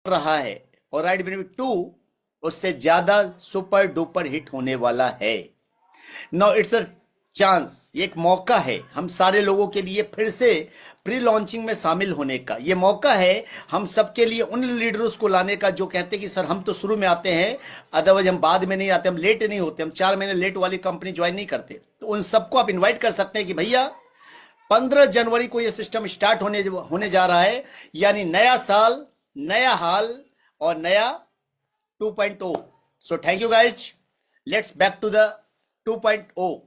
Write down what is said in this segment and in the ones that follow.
रहा है और राइट बीएनबी 2 उससे ज्यादा सुपर डुपर हिट होने वाला है। नाउ इट्स अ चांस, ये एक मौका है हम सारे लोगों के लिए फिर से प्री लॉन्चिंग में शामिल होने का। ये मौका है हम सबके लिए उन लीडर्स को लाने का जो कहते हैं कि सर हम तो शुरू में आते हैं, अदरवाइज हम बाद में नहीं आते, हम लेट नहीं होते, हम 4 महीने लेट वाली कंपनी ज्वाइन नहीं करते। तो उन सबको आप इन्वाइट कर सकते हैं कि भैया 15 जनवरी को ये सिस्टम स्टार्ट होने जा रहा है, यानी नया साल, नया हाल और नया 2.0। So thank you guys, let's back to the 2.0।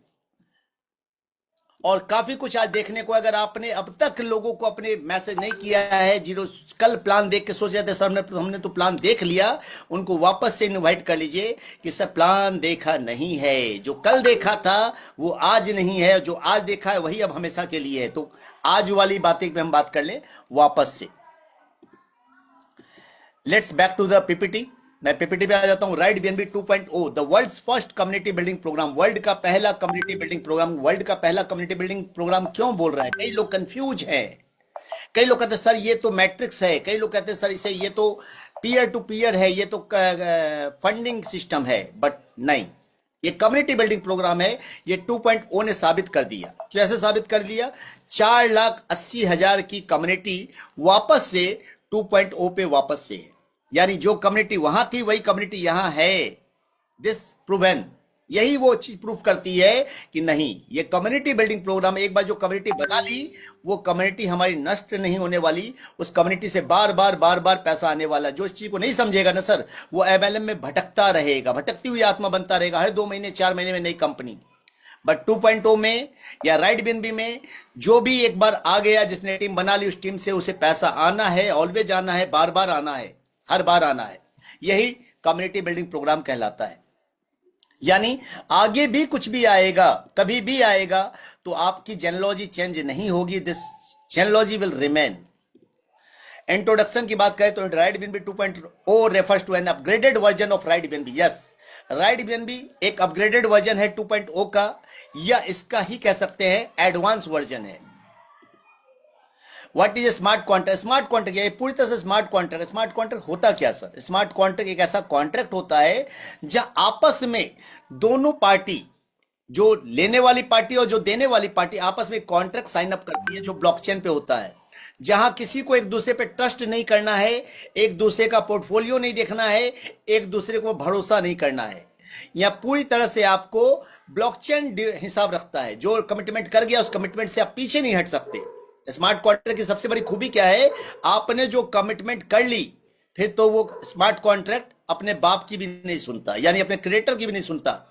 और काफी कुछ आज देखने को, अगर आपने अब तक लोगों को अपने मैसेज नहीं किया है, जीरो कल प्लान देख के सोच रहे थे सर हमने तो प्लान देख लिया, उनको वापस से इनवाइट कर लीजिए कि सर प्लान देखा नहीं है, जो कल देखा था वो आज नहीं है, जो आज देखा है वही अब हमेशा के लिए है। तो आज वाली बातें पे हम बात कर लें वापस से। Let's back to the PPT. मैं पीपीटी पे आ जाता हूं। Right BNB 2.0 the world's first community building program, world का पहला कम्युनिटी बिल्डिंग प्रोग्राम। वर्ल्ड का पहला कम्युनिटी बिल्डिंग प्रोग्राम क्यों बोल रहा है? कई लोग कंफ्यूज हैं, कई लोग कहते हैं सर ये तो मैट्रिक्स है, कई लोग कहते हैं सर इसे ये तो पीयर टू पीयर है, ये तो फंडिंग सिस्टम है, बट नहीं, ये कम्युनिटी बिल्डिंग प्रोग्राम है। ये 2.0 ने साबित कर दिया। कैसे साबित कर दिया? 4,80,000 की कम्युनिटी वापस से 2.0 पे वापस से है, यानी जो कम्युनिटी वहां थी वही कम्युनिटी यहां है। दिस प्रूवन, यही वो चीज प्रूफ करती है कि नहीं, ये कम्युनिटी बिल्डिंग प्रोग्राम, एक बार जो कम्युनिटी बना ली वो कम्युनिटी हमारी नष्ट नहीं होने वाली, उस कम्युनिटी से बार बार पैसा आने वाला। जो इस चीज को नहीं समझेगा ना सर, वो एमएलएम में भटकता रहेगा, भटकती हुई आत्मा बनता रहेगा, हर 2 महीने 4 महीने में नई कंपनी। बट 2.0 में या राइट बीएनबी में जो भी एक बार आ गया, जिसने टीम बना ली, उस टीम से उसे पैसा आना है, ऑलवेज आना है, बार बार आना है, हर बार आना है। यही कम्युनिटी बिल्डिंग प्रोग्राम कहलाता है। यानी आगे भी कुछ भी आएगा, कभी भी आएगा, तो आपकी जेनोलॉजी चेंज नहीं होगी, this genealogy will remain. Introduction की बात करें तो right BNB 2.0 refers to an upgraded version of right BNB. Yes, right BNB एक अपग्रेडेड वर्जन है 2.0 का, या इसका ही कह सकते हैं एडवांस वर्जन है। What is a smart contract? Smart contract ये पूरी तरह से स्मार्ट कॉन्ट्रैक्ट। स्मार्ट कॉन्ट्रैक्ट होता क्या सर? स्मार्ट कॉन्ट्रैक्ट एक ऐसा कॉन्ट्रैक्ट होता है जहां आपस में दोनों पार्टी, जो लेने वाली पार्टी और जो देने वाली पार्टी, आपस में कॉन्ट्रैक्ट साइन अप करती है, जो ब्लॉकचेन पे होता है, जहां किसी को एक दूसरे पे ट्रस्ट नहीं करना है, एक दूसरे का पोर्टफोलियो नहीं देखना है, एक दूसरे को भरोसा नहीं करना है। यह पूरी तरह से आपको ब्लॉकचेन हिसाब रखता है, जो कमिटमेंट कर गया उस कमिटमेंट से आप पीछे नहीं हट सकते। स्मार्ट कॉन्ट्रैक्ट की सबसे बड़ी खूबी क्या है? आपने जो कमिटमेंट कर ली, फिर तो वो स्मार्ट कॉन्ट्रैक्ट अपने बाप की भी नहीं सुनता, यानी अपने क्रिएटर की भी नहीं सुनता।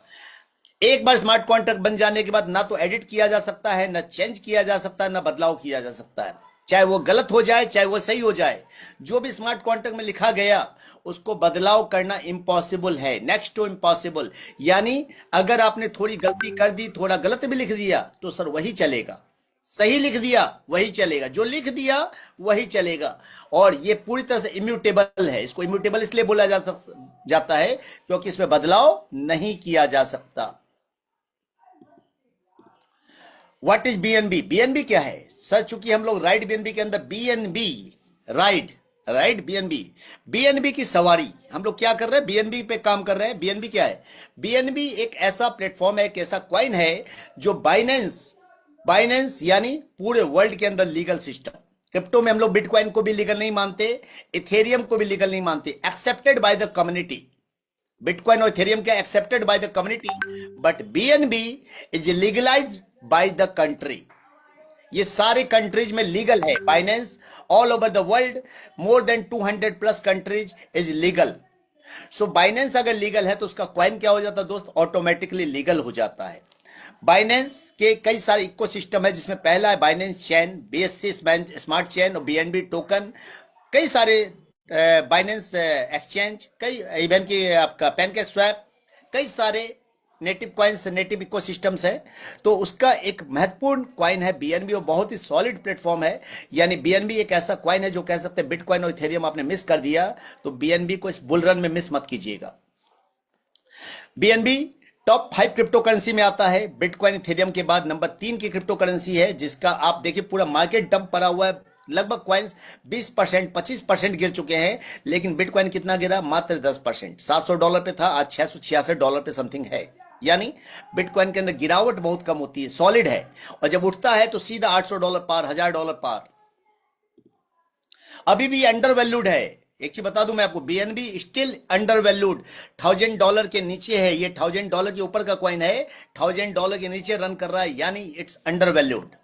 एक बार स्मार्ट कॉन्ट्रैक्ट बन जाने के बाद ना तो एडिट किया जा सकता है, ना चेंज किया जा सकता है, ना बदलाव किया जा सकता है, चाहे वो गलत हो जाए चाहे वो सही हो जाए। जो भी स्मार्ट कॉन्ट्रैक्ट में लिखा गया उसको बदलाव करना इम्पॉसिबल है, नेक्स्ट टू इम्पॉसिबल। यानी अगर आपने थोड़ी गलती कर दी, थोड़ा गलत भी लिख दिया, तो सर वही चलेगा, सही लिख दिया वही चलेगा, जो लिख दिया वही चलेगा। और ये पूरी तरह से इम्यूटेबल है। इसको इम्यूटेबल इसलिए बोला जाता है क्योंकि इसमें बदलाव नहीं किया जा सकता। What is BNB? बीएनबी क्या है सर? चूंकि हम लोग राइट बीएनबी के अंदर बीएनबी, राइट बीएनबी की सवारी हम लोग क्या कर रहे हैं? बीएनबी पे काम कर रहे हैं। बीएनबी क्या है? बीएनबी एक ऐसा प्लेटफॉर्म है, एक ऐसा कॉइन है जो बाइनेंस यानी पूरे वर्ल्ड के अंदर लीगल सिस्टम। क्रिप्टो में हम लोग बिटकॉइन को भी लीगल नहीं मानते, इथेरियम को भी लीगल नहीं मानते, accepted by the community. Bitcoin और इथेरियम क्या? Accepted by the community, but BNB is legalised by the country. ये सारे कंट्रीज में लीगल है। Binance all over the world, more than 200+ countries is legal. So Binance अगर legal है तो उसका कॉइन क्या हो जाता है दोस्त? ऑटोमेटिकली लीगल हो जाता है। बाइनेंस के कई सारे इकोसिस्टम है, जिसमें पहला है Binance chain, BSc smart chain और बीएनबी टोकन, कई सारे बाइनेंस एक्सचेंज, कई इवन की आपका पैनकेक स्वैप, कई सारे नेटिव कॉइन्स, नेटिव इकोसिस्टम्स है। तो उसका एक महत्वपूर्ण कॉइन है बीएनबी और बहुत ही सॉलिड प्लेटफॉर्म है। यानी बीएनबी एक ऐसा कॉइन है जो कह सकते हैं बिटकॉइन और इथेरियम आपने मिस कर दिया तो बीएनबी को इस बुल रन में मिस मत कीजिएगा। बीएनबी टॉप 5 क्रिप्टो करेंसी में आता है। बिटकॉइन इथेरियम के बाद नंबर 3 की क्रिप्टो करेंसी है, जिसका आप देखिए पूरा मार्केट डंप पड़ा हुआ है। लगभग कॉइन्स 20%, 25% गिर चुके हैं, लेकिन बिटकॉइन कितना गिरा? मात्र 10%। $700 पे था, आज $666 पे समथिंग है। यानी बिटकॉइन के अंदर गिरावट बहुत कम होती है, सॉलिड है, और जब उठता है तो सीधा $800 पार, $1000 पार। अभी भी अंडर वैल्यूड है। एक चीज बता दूं मैं आपको, बीएनबी स्टिल अंडर वैल्यूड, $1000 के नीचे है। ये $1000 के ऊपर का कॉइन है, $1000 के नीचे रन कर रहा है, यानी इट्स अंडर वैल्यूड।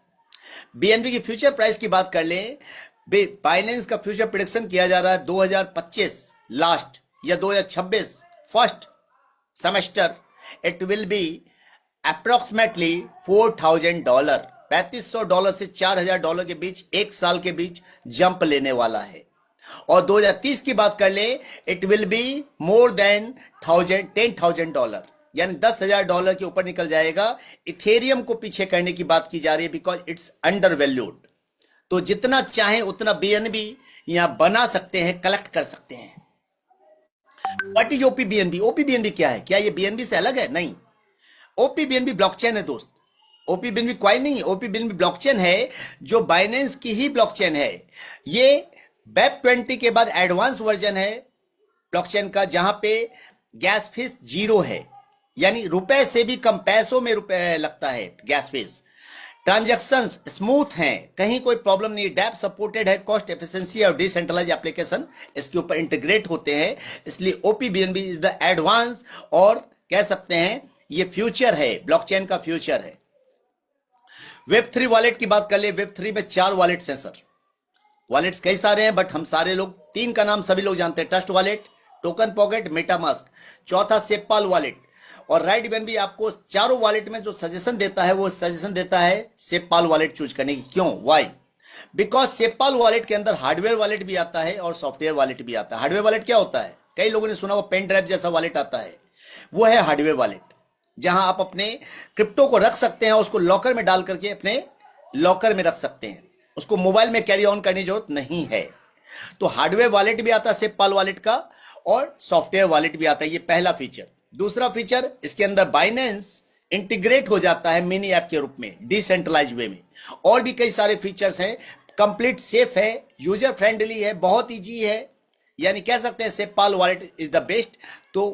बीएनबी की फ्यूचर प्राइस की बात कर ले, बाइनेंस का फ्यूचर प्रेडिक्शन किया जा रहा है 2025 लास्ट या 2026 first semester, it will be approximately $4000, $3500 से $4000 के बीच, एक साल के बीच जंप लेने वाला है। और 2030 की बात कर ले, it will be more than $10,000, यानी $10,000 के ऊपर निकल जाएगा। इथेरियम को पीछे करने की बात की जा रही है, बिकॉज इट्स अंडर वैल्यूड। तो जितना चाहे उतना बीएनबी यहां बना सकते हैं, कलेक्ट कर सकते हैं। What is OP BNB? OP BNB क्या है? क्या ये बीएनबी से अलग है? नहीं, ओपी बीएनबी ब्लॉकचेन है दोस्त। ओपी बीएनबी कॉइन नहीं है, ओपी बीएनबी ब्लॉकचेन है, जो बाइनेंस की ही ब्लॉकचेन है। ये वेब 20 के बाद एडवांस वर्जन है ब्लॉकचेन का, जहां पे गैस फीस 0 है, यानी रुपए से भी कम पैसों में रुपए लगता है गैस फीस। ट्रांजैक्शंस स्मूथ हैं, कहीं कोई प्रॉब्लम नहीं। डैप सपोर्टेड है, कॉस्ट एफिशिएंसी और डिसेंट्रलाइज एप्लीकेशन इसके ऊपर इंटीग्रेट होते हैं, इसलिए OP BNB is the advance, और कह सकते हैं ये फ्यूचर है, ब्लॉकचेन का फ्यूचर है। वेब 3 वॉलेट की बात कर ले, वेब 3 में 4 वॉलेट्स हैं सर। वॉलेट्स कई सारे हैं, बट हम सारे लोग 3 का नाम सभी लोग जानते हैं, trust wallet, token pocket, MetaMask, चौथा सेपाल वॉलेट। और राइट बीएनबी आपको चारों वॉलेट में जो सजेशन देता है, वो सजेशन देता है सेपाल वॉलेट चूज करने की। क्यों? वाई? बिकॉज सेपाल वॉलेट के अंदर हार्डवेयर वॉलेट भी आता है और सॉफ्टवेयर वॉलेट भी आता है। हार्डवेयर वॉलेट क्या होता है? कई लोगों ने सुना, वो पेन ड्राइव जैसा वॉलेट आता है, वो है हार्डवेयर वॉलेट, जहां आप अपने क्रिप्टो को रख सकते हैं, उसको लॉकर में डाल करके अपने लॉकर में रख सकते हैं, उसको मोबाइल में कैरी ऑन करने की जरूरत नहीं है। तो हार्डवेयर वॉलेट भी आता है सेपाल वॉलेट का, और सॉफ्टवेयर वॉलेट भी आता है। ये पहला फीचर। दूसरा फीचर, इसके अंदर बाइनेंस इंटीग्रेट हो जाता है मिनी ऐप के रूप में, डिसेंट्रलाइज वे में। और भी कई सारे फीचर्स हैं, कंप्लीट सेफ है, यूजर फ्रेंडली है, बहुत इजी है, यानी कह सकते हैं sepal wallet is the best. तो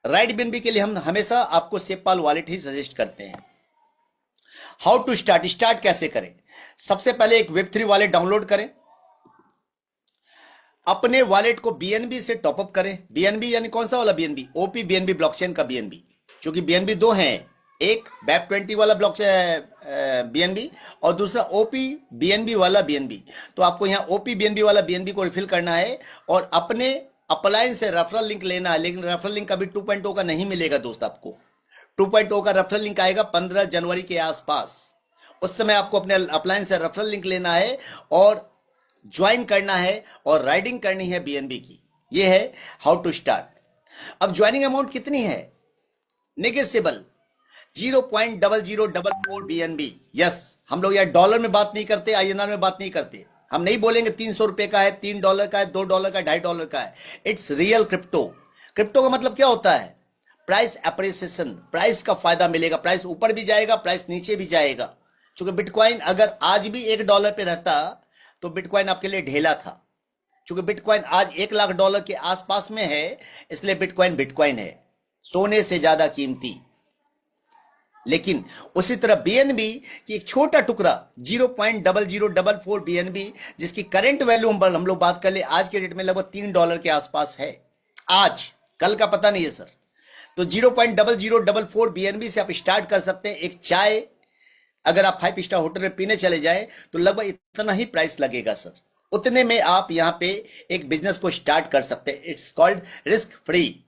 राइट बीएनबी के लिए हम हमेशा आपको सेपाल वॉलेट ही सजेस्ट करते हैं। हाउ टू स्टार्ट कैसे करें? सबसे पहले एक वेब 3 वॉलेट डाउनलोड करें, अपने वॉलेट को बीएनबी से टॉपअप करें। बीएनबी यानी कौन सा वाला बीएनबी? ओपी बीएनबी ब्लॉकचेन का बीएनबी, क्योंकि बीएनबी 2 हैं, एक वेब 20 वाला ब्लॉकचेन बीएनबी और दूसरा ओपी बीएनबी वाला बीएनबी। तो आपको यहां ओपी बीएनबी वाला बीएनबी को रिफिल करना है और अपने अप्लायंस से रेफरल लिंक लेना है। लेकिन रेफरल लिंक अभी 2.0 का नहीं मिलेगा दोस्त, आपको 2.0 का रेफरल लिंक आएगा 15 जनवरी के आसपास। उस समय आपको अपने अप्लायंस से रेफरल लिंक लेना है और ज्वाइन करना है और राइडिंग करनी है बीएनबी की। ये है हाउ टू स्टार्ट। अब ज्वाइनिंग अमाउंट कितनी है? Negotiable 0.0044 BNB. यस, हम लोग यार डॉलर में बात नहीं करते, आईएनआर में बात नहीं करते। हम नहीं बोलेंगे $300 का है, $3 का है, $2 का है, $2.5 का है। It's real crypto. क्रिप्टो का मतलब क्या होता है? प्राइस एप्रिसिएशन, प्राइस का फायदा मिलेगा, प्राइस ऊपर भी जाएगा, प्राइस नीचे भी जाएगा। क्योंकि बिटकॉइन अगर आज भी $1 पे रहता तो बिटकॉइन आपके लिए ढेला था। क्योंकि बिटकॉइन आज $1,00,000 के आसपास में है, इसलिए बिटकॉइन बिटकॉइन है, सोने से ज्यादा कीमती। लेकिन उसी तरह बीएनबी की एक छोटा टुकड़ा 0.0044 बीएनबी, जिसकी करंट वैल्यू हम लोग बात कर ले, आज के डेट में लगभग $3 के आसपास है। आज, कल का पता नहीं है सर। तो 0.0044 बीएनबी से आप स्टार्ट कर सकते हैं। एक चाय अगर आप 5 स्टार होटल में पीने चले जाएं तो लगभग इतना ही प्राइस लगेगा सर। उतने में आप यहां पे एक बिजनेस को स्टार्ट कर सकते हैं। It's called risk free.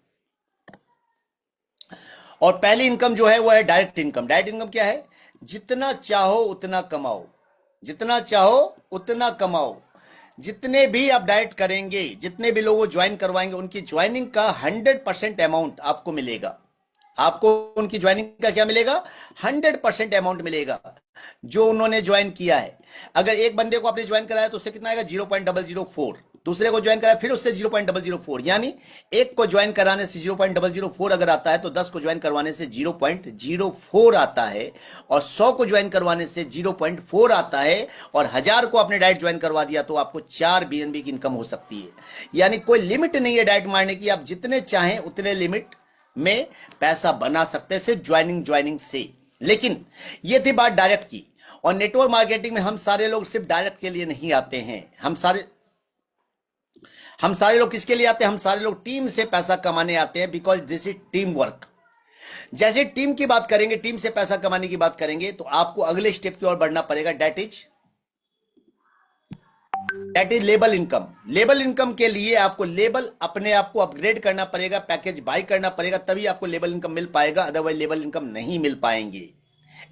और पहली इनकम जो है वो है डायरेक्ट इनकम। डायरेक्ट इनकम क्या है? जितना चाहो उतना कमाओ, जितना चाहो उतना कमाओ। जितने भी आप डायरेक्ट करेंगे, जितने भी लोगों ज्वाइन करवाएंगे, उनकी ज्वाइनिंग का 100% अमाउंट आपको मिलेगा। आपको उनकी ज्वाइनिंग का क्या मिलेगा? 100% अमाउंट मिलेगा जो उन्होंने ज्वाइन किया है। अगर एक बंदे को आपने ज्वाइन कराया तो उससे कितना आएगा? 0.004। दूसरे को ज्वाइन कराया फिर उससे 0.004, यानी एक को ज्वाइन कराने से 0.004 अगर आता है तो 10 को ज्वाइन करवाने से 0.04 आता है, और 100 को ज्वाइन करवाने से 0.4 आता है, और 1000 को आपने डायरेक्ट ज्वाइन करवा दिया तो आपको 4 बीएनबी की इनकम हो सकती है। यानी कोई लिमिट नहीं है डायरेक्ट मारने की, आप जितने चाहें उतने लिमिट में पैसा बना सकते हैं सिर्फ ज्वाइनिंग से। लेकिन ये थी बात डायरेक्ट की, और नेटवर्क मार्केटिंग में हम सारे लोग सिर्फ डायरेक्ट के लिए नहीं आते हैं, हम सारे लोग किसके लिए आते हैं? हम सारे लोग टीम से पैसा कमाने आते हैं, because this is team work. जैसे टीम की बात करेंगे, टीम से पैसा कमाने की बात करेंगे, तो आपको अगले स्टेप की ओर बढ़ना पड़ेगा, that is label income. Label income के लिए आपको लेबल अपने आप को अपग्रेड करना पड़ेगा, पैकेज बाय करना पड़ेगा, तभी आपको लेबल इनकम मिल पाएगा, अदरवाइज लेबल इनकम नहीं मिल पाएंगे।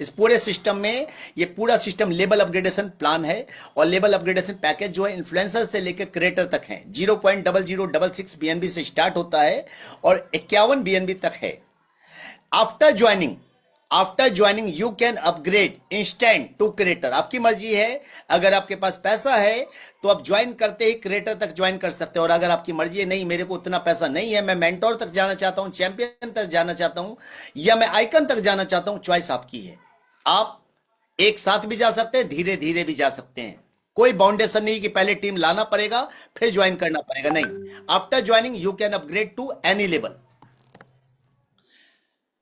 इस पूरे सिस्टम में ये पूरा सिस्टम लेबल अपग्रेडेशन प्लान है, और लेबल अपग्रेडेशन पैकेज जो है इन्फ्लुएंसर से लेकर क्रिएटर तक है। 0.0066 बीएनबी से स्टार्ट होता है और 51 बीएनबी तक है। After joining you can upgrade instant to creator. आपकी मर्जी है, अगर आपके पास पैसा है तो आप ज्वाइन करते ही क्रिएटर तक ज्वाइन कर सकते हो, और अगर आपकी मर्जी है नहीं मेरे को उतना पैसा नहीं है, मैं मेंटोर तक जाना चाहता हूं, चैंपियन तक जाना चाहता हूं, या मैं आइकन तक जाना चाहता हूं, चॉइस आपकी है। आप एक साथ भी जा सकते हैं, धीरे धीरे भी जा सकते हैं, कोई बाउंडेशन नहीं कि पहले टीम लाना पड़ेगा फिर ज्वाइन करना पड़ेगा, नहीं। After joining you can upgrade to any level.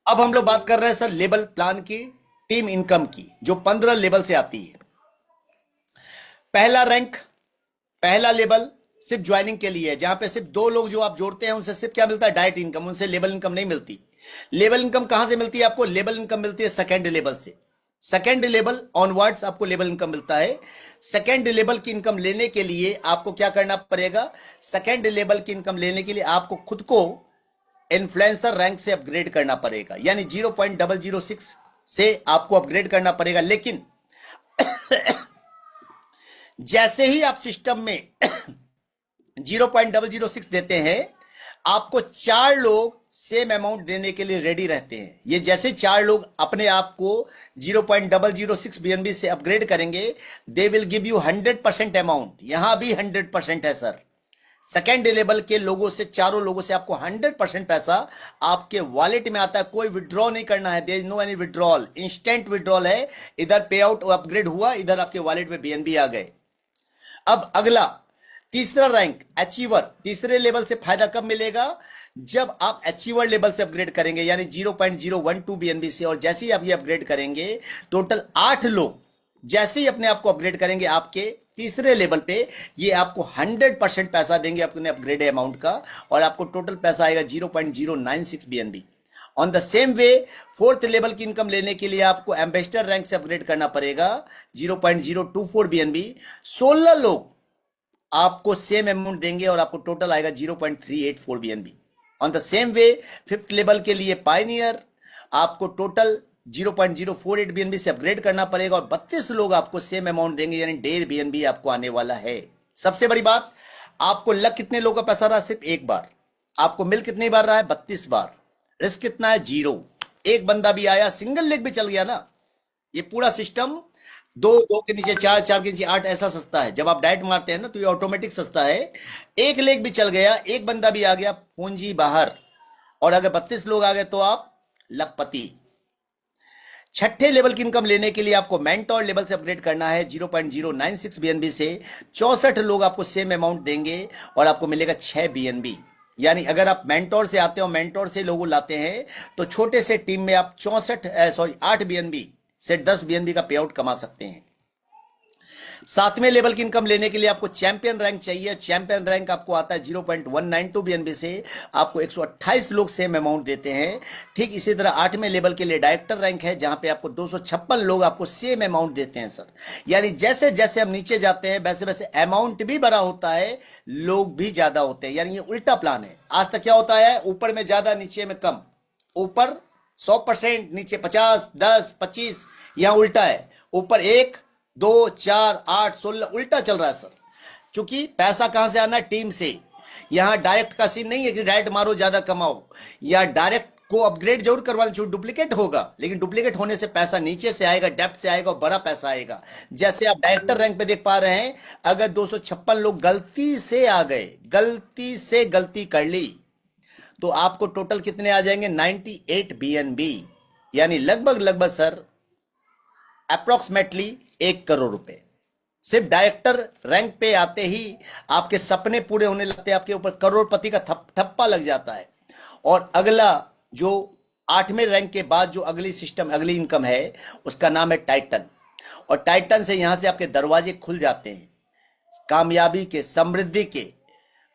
अब हम लोग बात कर रहे हैं सर लेवल प्लान की, टीम इनकम की, जो 15 लेवल से आती है। पहला रैंक, पहला लेवल सिर्फ ज्वाइनिंग के लिए है, जहां पे सिर्फ 2 लोग जो आप जोड़ते हैं उनसे सिर्फ क्या मिलता है? डायरेक्ट इनकम, उनसे लेवल इनकम नहीं मिलती। लेवल इनकम कहां से मिलती है आपको? लेवल इनकम मिलती है सेकेंड लेवल से। सेकेंड लेवल ऑनवर्ड्स आपको लेवल इनकम मिलता है। सेकेंड लेवल की इनकम लेने के लिए आपको क्या करना पड़ेगा? सेकेंड लेवल की इनकम लेने के लिए आपको खुद को इन्फ्लुएंसर रैंक से अपग्रेड करना पड़ेगा, यानी 0.006 से आपको अपग्रेड करना पड़ेगा। लेकिन जैसे ही आप सिस्टम में 0.006 देते हैं, आपको 4 लोग सेम अमाउंट देने के लिए रेडी रहते हैं। ये जैसे 4 लोग अपने आप को 0.006 बीएनबी से अपग्रेड करेंगे, they will give you 100% amount. यहां भी 100% है सर। सेकेंड लेवल के लोगों से, 4 लोगों से आपको 100% पैसा आपके वॉलेट में आता है। कोई विड्रॉ नहीं करना है, there is no any withdrawal, instant withdrawal है। इधर पे आउट अपग्रेड हुआ, इधर आपके वॉलेट में बीएनबी आ गए। अब अगला तीसरा रैंक अचीवर। तीसरे लेवल से फायदा कब मिलेगा? जब आप अचीवर लेवल से अपग्रेड करेंगे, यानी 0.012 बीएनबी से, और जैसे ही आप ये अपग्रेड करेंगे, टोटल 8 लोग जैसे ही अपने आप को अपग्रेड करेंगे आपके तीसरे लेवल पे, ये आपको 100% पैसा देंगे अपने अपग्रेड अमाउंट का, और आपको टोटल पैसा आएगा 0.096 BNB. On the same way fourth level की इनकम लेने के लिए आपको एम्बेसडर रैंक से अपग्रेड करना पड़ेगा, 0.024 बीएनबी। 16 लोग आपको सेम अमाउंट देंगे और आपको टोटल आएगा 0.384 BNB. On the same way fifth level के लिए पायनियर, आपको टोटल 0.048 बीएनबी से अपग्रेड करना पड़ेगा, और 32 लोग आपको सेम अमाउंट देंगे, यानी 1.5 बीएनबी आपको आने वाला है। सबसे बड़ी बात, आपको लग कितने लोगों का पैसा रहा? सिर्फ एक बार। आपको मिल कितनी बार रहा है? 32 बार। रिस्क कितना है? 0। एक बंदा भी आया, सिंगल लेग भी चल गया ना। ये पूरा सिस्टम 2 के नीचे 4, 4 के नीचे 8 ऐसा सस्ता है। जब आप डायरेक्ट मारते हैं ना तो ये ऑटोमेटिक सस्ता है। एक लेग भी चल गया, एक बंदा भी आ गया, पूंजी बाहर, और अगर 32 लोग आ गए तो आप लखपति। छठे लेवल की इनकम लेने के लिए आपको मेंटोर लेवल से अपग्रेड करना है, 0.096 बीएनबी से। 64 लोग आपको सेम अमाउंट देंगे और आपको मिलेगा 6 बीएनबी। यानी अगर आप मेंटोर से आते हो, मेंटोर से लोगों लाते हैं, तो छोटे से टीम में आप 8 बीएनबी से 10 बीएनबी का पे आउट कमा सकते हैं। 7वें लेवल की इनकम लेने के लिए आपको चैंपियन रैंक चाहिए। चैंपियन रैंक आपको आता है 0.192 बीएनबी से, आपको 128 लोग सेम अमाउंट देते हैं। ठीक इसी तरह 8वें लेवल के लिए डायरेक्टर रैंक है, जहां पे आपको 256 लोग आपको सेम अमाउंट देते हैं सर। यानी जैसे जैसे हम नीचे जाते हैं वैसे वैसे अमाउंट भी बड़ा होता है, लोग भी ज्यादा होते हैं। यानी ये उल्टा प्लान है। आज तक क्या होता है? ऊपर में ज्यादा, नीचे में कम। ऊपर 100%, नीचे 50, 10, 25। यहां उल्टा है, ऊपर 1, 2, 4, 8, 16, उल्टा चल रहा है सर। क्योंकि पैसा कहां से आना? टीम से। यहां डायरेक्ट का सीन नहीं है कि डायरेक्ट मारो ज्यादा कमाओ, या डायरेक्ट को अपग्रेड जरूर करवा जो डुप्लीकेट होगा, लेकिन डुप्लीकेट होने से पैसा नीचे से आएगा, डेप्थ से आएगा और बड़ा पैसा आएगा। जैसे आप डायरेक्टर रैंक पे देख पा रहे हैं, अगर 256 लोग गलती से आ गए, गलती से गलती कर ली, तो आपको टोटल कितने आ जाएंगे? 98 बीएनबी, यानी लगभग सर अप्रोक्सीमेटली 1 करोड़ रुपए। सिर्फ डायरेक्टर रैंक पे आते ही आपके सपने पूरे होने लगते हैं, आपके ऊपर करोड़पति का थप्पा लग जाता है। और अगला जो 8वें रैंक के बाद जो अगली सिस्टम, अगली इनकम है, उसका नाम है टाइटन। और टाइटन से यहां से आपके दरवाजे खुल जाते हैं कामयाबी के, समृद्धि के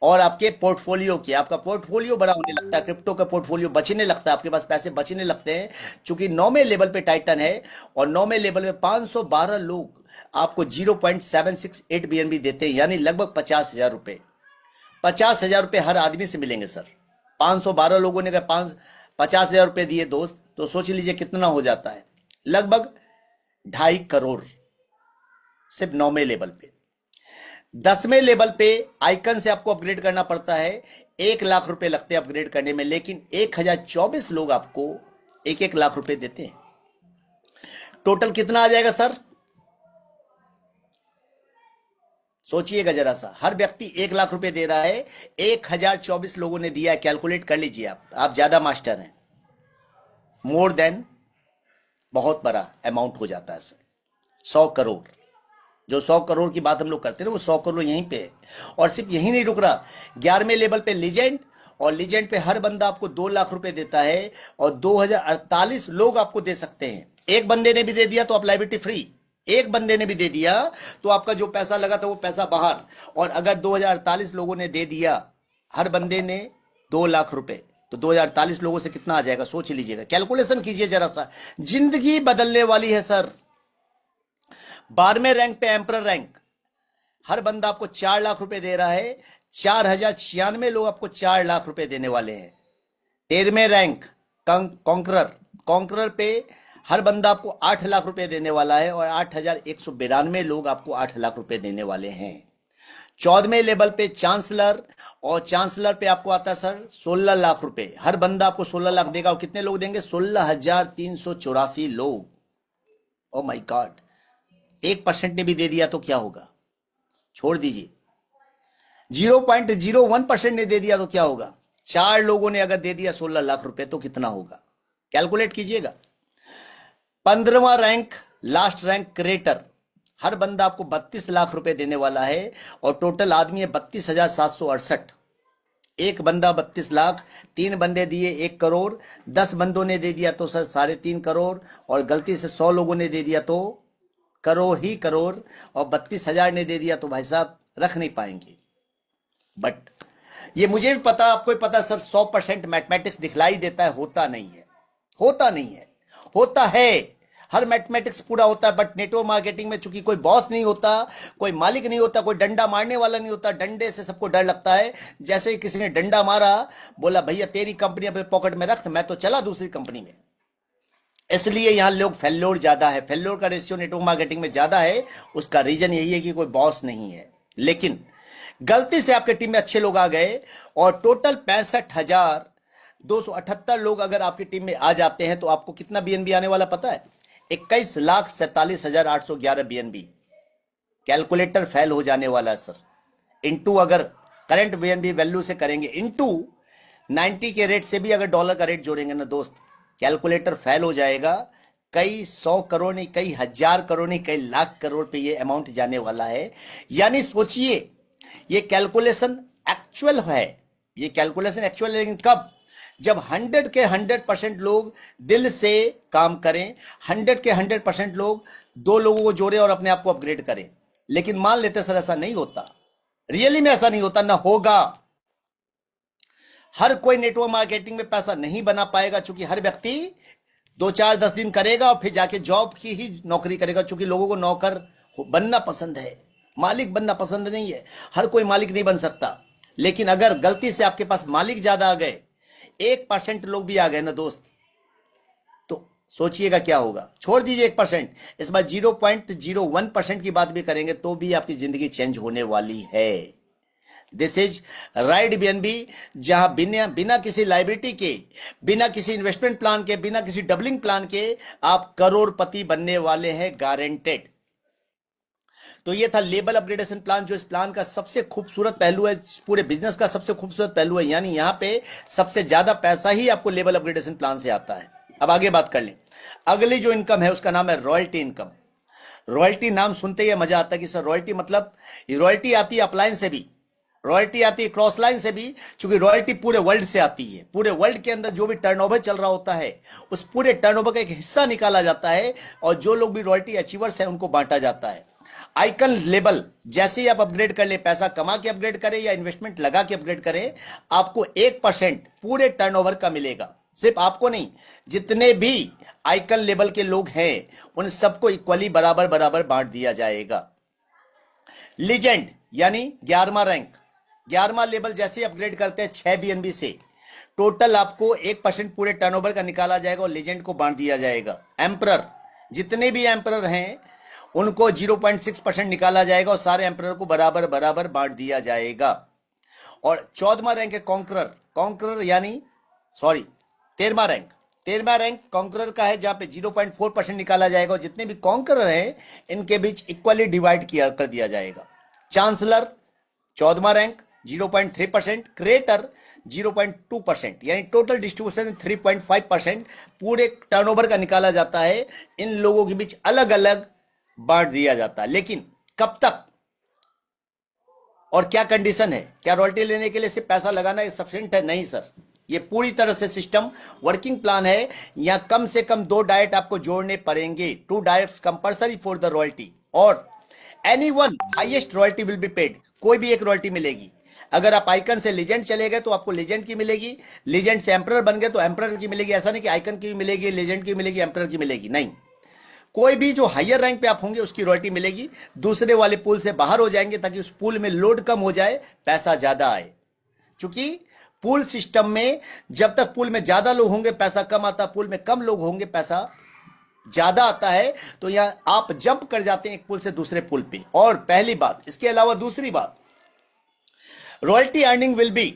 और आपके पोर्टफोलियो के। आपका पोर्टफोलियो बड़ा होने लगता है, क्रिप्टो का पोर्टफोलियो बचने लगता है, आपके पास पैसे बचने लगते हैं। चूंकि 9वें लेवल पे टाइटन है और 9वें लेवल में 512 लोग आपको 0.768 बीएनबी देते हैं, यानी लगभग 50,000 रुपए। 50,000 रुपए हर आदमी से मिलेंगे सर। 512 लोगों ने अगर 50,000 रुपए दिए दोस्त, तो सोच लीजिए कितना हो जाता है, लगभग 2.5 करोड़ सिर्फ 9वें लेवल पे। 10वें लेवल पे आइकन से आपको अपग्रेड करना पड़ता है, 1 लाख रुपए लगते हैं अपग्रेड करने में, लेकिन 1024 लोग आपको 1-1 लाख रुपए देते हैं। टोटल कितना आ जाएगा सर? सोचिएगा जरा सा, हर व्यक्ति 1 लाख रुपए दे रहा है, 1024 लोगों ने दिया है। कैलकुलेट कर लीजिए, आप ज्यादा मास्टर हैं, मोर देन बहुत बड़ा अमाउंट हो जाता है सर। 100 करोड़, जो 100 करोड़ की बात हम लोग करते हैं ना, वो 100 करोड़ यहीं पे है। और सिर्फ यहीं नहीं रुक रहा, 11वें लेवल पे लीजेंड, और लीजेंड पे हर बंदा आपको 2 लाख रुपए देता है और 2048 लोग आपको दे सकते हैं। एक बंदे ने भी दे दिया तो आप लायबिलिटी फ्री, एक बंदे ने भी दे दिया तो आपका जो पैसा लगा था वो पैसा बाहर। और अगर 2048 लोगों ने दे दिया, हर बंदे ने 2 लाख रुपए, तो 2048 लोगों से कितना आ जाएगा? सोच लीजिएगा, कैलकुलेशन कीजिए जरा सा। जिंदगी बदलने वाली है सर। 12वें रैंक पे एम्परर रैंक, हर बंदा आपको 4 लाख रुपए दे रहा है, 4096 लोग आपको 4 लाख रुपए देने वाले हैं। 13वें रैंक कॉन्करर पे हर बंदा आपको 8 लाख रुपए देने वाला है और 8192 लोग आपको 8 लाख रुपए देने वाले हैं। 14वें लेवल पे चांसलर, और चांसलर पे आपको आता है सर 16 लाख रुपए, हर बंदा आपको 16 लाख देगा। और कितने लोग देंगे? 16,384 लोग। ओ माय गॉड, 1% ने भी दे दिया तो क्या होगा? छोड़ दीजिए, 0.01% ने दे दिया तो क्या होगा? 4 लोगों ने अगर दे दिया 16 लाख रुपए तो कितना होगा? कैलकुलेट कीजिएगा। 15वां रैंक, लास्ट रैंक क्रिएटर, हर बंदा आपको 32 लाख रुपए देने वाला है और टोटल आदमी है 32,768। एक बंदा 32 लाख, 3 बंदे दिए 1 करोड़, 10 बंदों ने दे दिया तो सर 3.5 करोड़, और गलती से 100 लोगों ने दे दिया तो करोड़ ही करोड़, और 32,000 ने दे दिया तो भाई साहब रख नहीं पाएंगे। बट ये मुझे भी पता, आपको भी पता सर, 100% मैथमेटिक्स दिखलाई देता है, होता नहीं है, होता नहीं है, होता है। हर मैथमेटिक्स पूरा होता है, बट नेटवर्क मार्केटिंग में चूंकि कोई बॉस नहीं होता, कोई मालिक नहीं होता, कोई डंडा मारने वाला नहीं होता, डंडे से सबको डर लगता है। जैसे ही किसी ने डंडा मारा, बोला भैया तेरी कंपनी अपने पॉकेट में रख, मैं तो चला दूसरी कंपनी में। इसलिए यहां लोग फेल्योर ज्यादा है, फेल्योर का रेशियो नेटवर्क मार्केटिंग में ज्यादा है। उसका रीजन यही है कि कोई बॉस नहीं है। लेकिन गलती से आपके टीम में अच्छे लोग आ गए और टोटल 65,278 लोग अगर आपकी टीम में आ जाते हैं तो आपको कितना बीएनबी आने वाला पता है? 21,47,811 बीएनबी। कैलकुलेटर फेल हो जाने वाला है सर। इनटू अगर करंट बीएनबी वैल्यू से करेंगे, इनटू 90 के रेट से भी अगर डॉलर का रेट जोड़ेंगे ना दोस्त, कैलकुलेटर फेल हो जाएगा। कई 100 करोड़ नहीं, कई 1000 करोड़ नहीं, कई लाख करोड़ पे ये अमाउंट जाने वाला है। यानी सोचिए, ये कैलकुलेशन एक्चुअल है, ये कैलकुलेशन एक्चुअल है, लेकिन कब? जब 100 के 100% लोग दिल से काम करें, 100 के 100% लोग 2 लोगों को जोड़े और अपने आप को अपग्रेड करें। लेकिन मान लेते सर ऐसा नहीं होता, रियली में ऐसा नहीं होता, ना होगा। हर कोई नेटवर्क मार्केटिंग में पैसा नहीं बना पाएगा, चूंकि हर व्यक्ति 2-4-10 दिन करेगा और फिर जाके जॉब की ही नौकरी करेगा। चूंकि लोगों को नौकर बनना पसंद है, मालिक बनना पसंद नहीं है। हर कोई मालिक नहीं बन सकता। लेकिन अगर गलती से आपके पास मालिक ज्यादा आ गए, 1% लोग भी आ गए ना दोस्त, तो सोचिएगा क्या होगा। छोड़ दीजिए 1%, इस बार 0.01% की बात भी करेंगे तो भी आपकी जिंदगी चेंज होने वाली है। दिस इज राइड बीएनबी, जहां बिना बिना किसी लाइबिलिटी के, बिना किसी इन्वेस्टमेंट प्लान के, बिना किसी डबलिंग प्लान के आप करोड़पति बनने वाले हैं, गारंटेड। तो ये था लेबल अपग्रेडेशन प्लान, जो इस प्लान का सबसे खूबसूरत पहलू है, पूरे बिजनेस का सबसे खूबसूरत पहलू है। यानी यहां पे सबसे ज्यादा पैसा ही आपको लेबल अपग्रेडेशन प्लान से आता है। अब आगे बात कर लें। अगली जो इनकम है उसका नाम है रॉयल्टी इनकम। रॉयल्टी नाम सुनते ही मजा आता है कि सर रॉयल्टी मतलब, रॉयल्टी आती है अपलाइन से भी, रॉयल्टी आती है क्रॉस लाइन से भी, क्योंकि रॉयल्टी पूरे वर्ल्ड से आती है। पूरे वर्ल्ड के अंदर जो भी टर्नओवर चल रहा होता है उस पूरे टर्नओवर का एक हिस्सा निकाला जाता है और जो लोग भी रॉयल्टी अचीवर्स हैं उनको बांटा जाता है। आइकन लेबल जैसे ही आप अपग्रेड कर ले, पैसा कमा के अपग्रेड करें या इन्वेस्टमेंट लगा के अपग्रेड करें, आपको 1% पूरे टर्नओवर का मिलेगा। सिर्फ आपको नहीं, जितने भी आइकन लेवल के लोग हैं उन सबको इक्वली बराबर बराबर बांट दिया जाएगा। लीजेंड यानी 11वां रैंक, 11वां लेवल जैसे अपग्रेड करते हैं 6 बीएनबी से, टोटल आपको 1% पूरे टर्नओवर का निकाला जाएगा और लीजेंड को बांट दिया जाएगा। एम्परर, जितने भी एम्परर हैं उनको 0.6% निकाला जाएगा और सारे एम्परर को बराबर बराबर बांट दिया जाएगा। और 14वां रैंक है कॉन्करर, कॉन्करर यानी सॉरी 13वां रैंक कॉन्करर का है, जहां पे 0.4% निकाला जाएगा और जितने भी कॉन्करर हैं इनके बीच इक्वली डिवाइड किया कर दिया जाएगा। चांसलर 14वां रैंक 0.3%, क्रिएटर 0.2%, यानी टोटल डिस्ट्रीब्यूशन 3.5% पूरे टर्नओवर का निकाला जाता है। इन लोगों के बीच अलग अलग बांट दिया जाता है। लेकिन कब तक और क्या कंडीशन है? क्या रॉयल्टी लेने के लिए सिर्फ पैसा लगाना सफिशिएंट है? नहीं सर, ये पूरी तरह से सिस्टम वर्किंग प्लान है। यहां कम से कम 2 डायट आपको जोड़ने पड़ेंगे, 2 diets compulsory for the royalty, और anyone highest royalty will be paid, कोई भी एक रॉयल्टी मिलेगी। अगर आप आइकन से लीजेंड चले गए तो आपको लीजेंड की मिलेगी, लीजेंड से एम्परर बन गए तो एम्परर की मिलेगी। ऐसा नहीं कि आइकन की भी मिलेगी, लीजेंड की मिलेगी, एम्परर की मिलेगी, नहीं, कोई भी जो हायर रैंक पे आप होंगे उसकी रॉयल्टी मिलेगी। दूसरे वाले पूल से बाहर हो जाएंगे ताकि उस पूल में लोड कम हो जाए, पैसा ज्यादा आए। क्योंकि पूल सिस्टम में जब तक पूल में ज्यादा लोग होंगे पैसा कम आता, पूल में कम लोग होंगे पैसा ज्यादा आता है। तो यहां आप जंप कर जाते हैं एक पुल से दूसरे पुल पे। और पहली बात, इसके अलावा दूसरी बात, royalty earning will be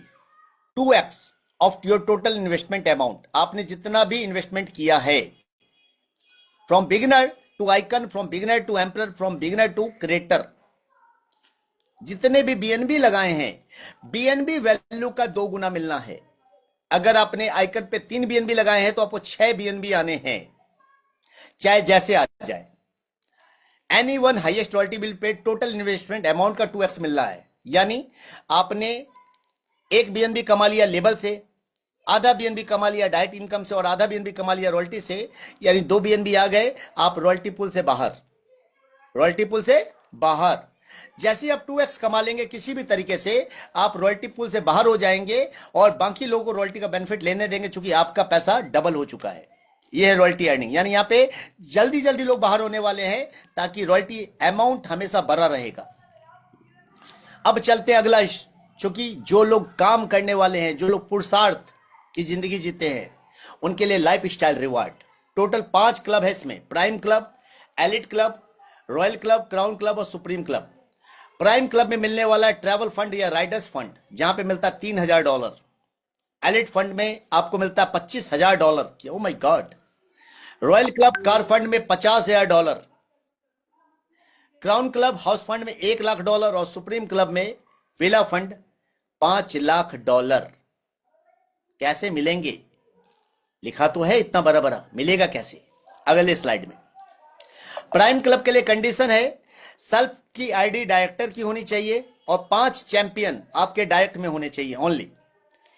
2x of your total investment amount. आपने जितना भी इन्वेस्टमेंट किया है, from beginner to icon, from beginner to emperor, from beginner to creator, जितने भी बीएनबी लगाए हैं, बीएनबी वैल्यू का 2 गुना मिलना है। अगर आपने आइकन पे 3 बीएनबी लगाए हैं तो आपको 6 बीएनबी आने हैं, चाहे जैसे आ जाए। Any one highest royalty will pay, total investment amount का 2x मिल रहा है। यानी आपने 1 बीएनबी कमा लिया लेबल से, आधा बीएनबी कमा लिया डाइट इनकम से और आधा बीएनबी कमा लिया रॉयल्टी से, यानी 2 बीएनबी आ गए, आप रॉयल्टी पूल से बाहर, रॉयल्टी पूल से बाहर। जैसे आप 2x कमा लेंगे किसी भी तरीके से, आप रॉयल्टी पूल से बाहर हो जाएंगे और बाकी लोगों को रॉयल्टी का बेनिफिट लेने देंगे, क्योंकि आपका पैसा डबल हो चुका है। यह है रॉयल्टी अर्निंग। यानी यहां पे जल्दी जल्दी लोग बाहर होने वाले हैं ताकि रॉयल्टी अमाउंट हमेशा बड़ा रहेगा। अब चलते हैं अगला, क्योंकि जो लोग काम करने वाले हैं, जो लोग पुरुषार्थ की जिंदगी जीते हैं, उनके लिए life style reward. Total 5 club है इसमें, prime club, elite club, royal club, crown club और सुप्रीम क्लब। प्राइम क्लब में मिलने वाला है ट्रैवल फंड या राइडर्स फंड, जहां पे मिलता है $3000। एलिट फंड में आपको मिलता है $25000। Oh my God. Royal club car fund में $50000, क्राउन क्लब हाउस फंड में $1,00,000 और सुप्रीम क्लब में विला फंड $5,00,000। कैसे मिलेंगे? लिखा तो है इतना बड़ा बड़ा, मिलेगा कैसे? अगले स्लाइड में। प्राइम क्लब के लिए कंडीशन है सेल्फ की आईडी डायरेक्टर की होनी चाहिए और 5 चैंपियन आपके डायरेक्ट में होने चाहिए ओनली।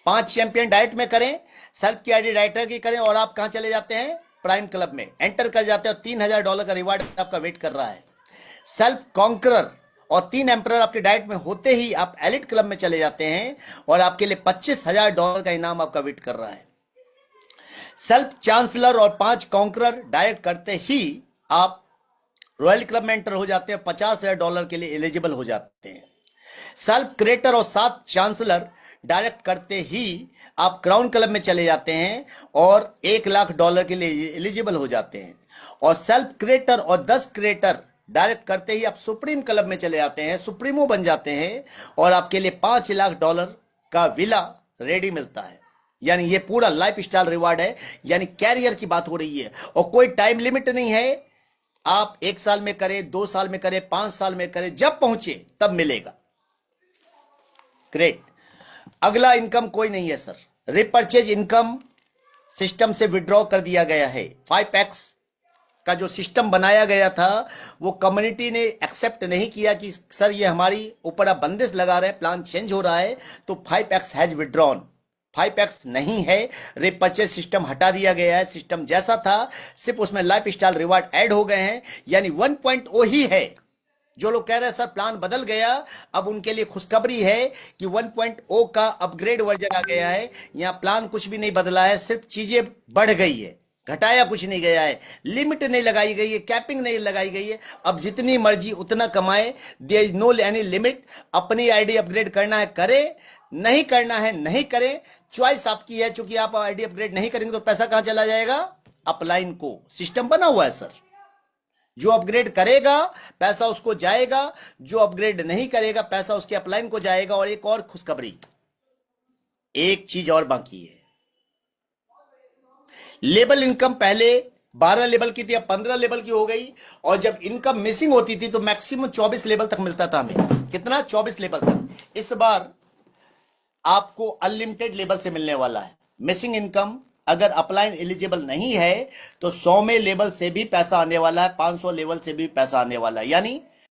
5 चैंपियन डायरेक्ट में करें, सेल्फ की आईडी डायरेक्टर की करें और आप कहां चले जाते हैं? प्राइम क्लब में एंटर कर जाते हैं और $3000 का रिवार्ड आपका वेट कर रहा है। सेल्फ कॉन्करर और 3 एम्परर आपके डायरेक्ट में होते ही आप एलिट क्लब में चले जाते हैं और आपके लिए $25000 का इनाम आपका वेट कर रहा है। सेल्फ चांसलर और 5 कॉन्करर डायरेक्ट करते ही आप रॉयल क्लब में एंटर हो जाते हैं, $50,000 के लिए एलिजिबल हो जाते हैं। सेल्फ क्रिएटर और 7 चांसलर डायरेक्ट करते ही आप क्राउन क्लब में चले जाते हैं और $1,00,000 के लिए एलिजिबल हो जाते हैं। और सेल्फ क्रिएटर और 10 क्रिएटर डायरेक्ट करते ही आप सुप्रीम क्लब में चले जाते हैं, सुप्रीमो बन जाते हैं और आपके लिए $5 लाख का विला रेडी मिलता है। यानी ये पूरा लाइफ स्टाइल रिवार्ड है, यानी कैरियर की बात हो रही है और कोई टाइम लिमिट नहीं है। आप 1 साल में करें, 2 साल में करें, 5 साल में करें, जब पहुंचे तब मिलेगा। ग्रेट। अगला इनकम कोई नहीं है सर, रिपर्चेज इनकम सिस्टम से विड्रॉ कर दिया गया है। 5x का जो सिस्टम बनाया गया था वो कम्युनिटी ने एक्सेप्ट नहीं किया कि सर ये हमारी ऊपर आप बंदिश लगा रहे हैं, प्लान चेंज हो रहा है, तो 5x हैज विड्रॉन। 5x नहीं है, रिपर्चेज सिस्टम हटा दिया गया है। सिस्टम जैसा था, सिर्फ उसमें लाइफ स्टाइल रिवार्ड ऐड हो गए हैं, यानी 1.0 ही है। जो लोग कह रहे हैं सर प्लान बदल गया, अब उनके लिए खुशखबरी है कि 1.0 का अपग्रेड वर्जन आ गया है। यहां प्लान कुछ भी नहीं बदला है, सिर्फ चीजें बढ़ गई है, घटाया कुछ नहीं गया है, लिमिट नहीं लगाई गई है, कैपिंग नहीं लगाई गई है। अब जितनी मर्जी उतना कमाए, there is no any limit. अपनी आईडी अपग्रेड करना है करे, नहीं करना है नहीं करे, चॉइस आपकी है। चूंकि आप आईडी अपग्रेड नहीं करेंगे तो पैसा कहां चला जाएगा? अपलाइन को। सिस्टम बना हुआ है सर, जो अपग्रेड करेगा पैसा उसको जाएगा, जो अपग्रेड नहीं करेगा पैसा उसके अपलाइन को जाएगा। और एक और खुशखबरी, एक चीज और बाकी है। लेबल इनकम पहले 12 लेवल की थी, अब 15 लेवल की हो गई। और जब इनकम मिसिंग होती थी तो मैक्सिमम 24 लेवल तक मिलता था हमें। कितना? 24 लेवल तक। इस बार आपको अनलिमिटेड लेवल से मिलने वाला है मिसिंग इनकम। अगर अपलाइन एलिजिबल नहीं है तो 100वें लेवल से भी पैसा आने वाला है, 500 लेवल से भी पैसा आने वाला है। यानी